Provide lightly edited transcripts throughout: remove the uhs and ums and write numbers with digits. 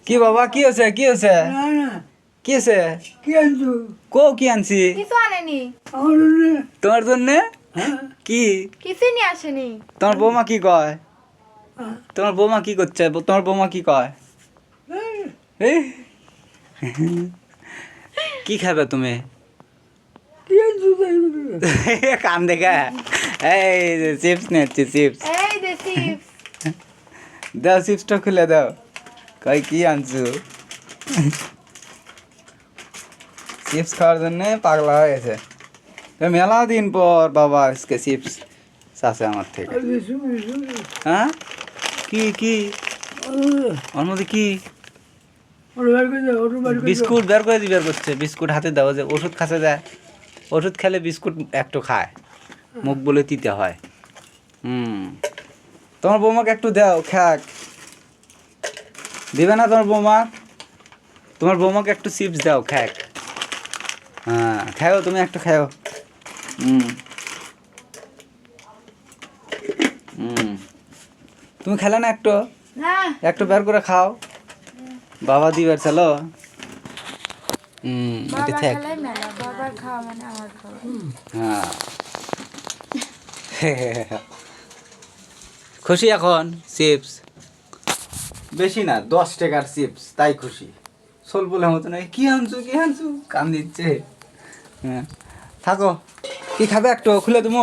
কি বাবা কি হয়েছে কি হয়েছে কি হয়েছে কি আনছি কিছু আনেনি। তোমার জন্য কি কিছু নিয়ে আসেনি। তোমার বৌমা কি কয় তোমার বৌমা কি করছে তোমার বৌমা কি কয় এই, কি খাবে তুমি কান দেখা এই চিপস নিচ্ছি চিপস এই যে চিপস। দাও চিপসটা খুলে দাও কই কি আনছো চিপস খাওয়ার জন্য পাগলা হয়ে গেছে মেলা দিন পর বাবা আজকে চিপস আছে আমার থেকে হ্যাঁ কি কি ওর মধ্যে কি বিস্কুট বের করে বের করছে বিস্কুট হাতে দাও যে ওষুধ খাতে যায় ওষুধ খেলে বিস্কুট একটু খায় মুখ বলে তিতে হয় তোমার বৌমাকে একটু দাও খাক দিবে না তোমার বৌমাকে একটু চিপস দাও খাক হ্যাঁ খাও তুমি একটু খাও তুমি খেলে না একটু একটু বের করে খাও বাবা দিবার চলো এটা থাক হ্যাঁ খুশি এখন চিপস বেশি না 10 টাকার চিপস তাই খুশি সোল বলে মতো নয় কি আনছো কান দিচ্ছে হ্যাঁ থাকো কি খাবে একটু খুলে তুমি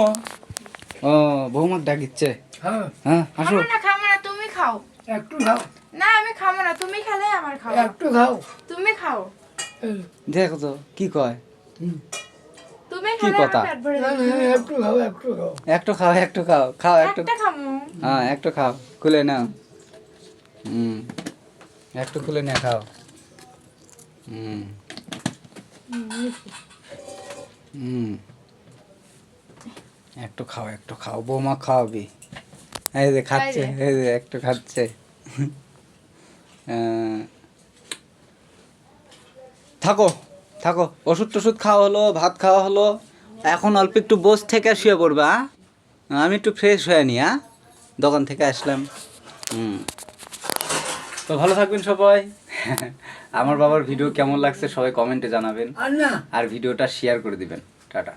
ও বৌমাক ডাকিচ্ছে হ্যাঁ আসো খাবো না তুমি খাও একটু খাও না আমি খাবো না তুমি খেলে আমার খাও একটু খাও তুমি খাও দেখো তো কি কয় তুমি কি খেলে কথা? আমার পেট ভরে যাবে। একটু খাও একটু খাও খাও একটু একটা খামু হ্যাঁ একটু খাও খুলে নাও একটু খুলে নিয়ে খাও একটু খাও বৌমা খাওয়াবি এই যে খাচ্ছে এই যে একটু খাচ্ছে থাকো ওষুধ টষুধ খাওয়া হলো ভাত খাওয়া হলো এখন অল্প একটু বস থেকে শুয়ে পড়বা আমি একটু ফ্রেশ হয়ে নি দোকান থেকে আসলাম তো ভালো থাকবেন সবাই আমার বাবার ভিডিও কেমন লাগছে সবাই কমেন্টে জানাবেন আর ভিডিওটা শেয়ার করে দিবেন টাটা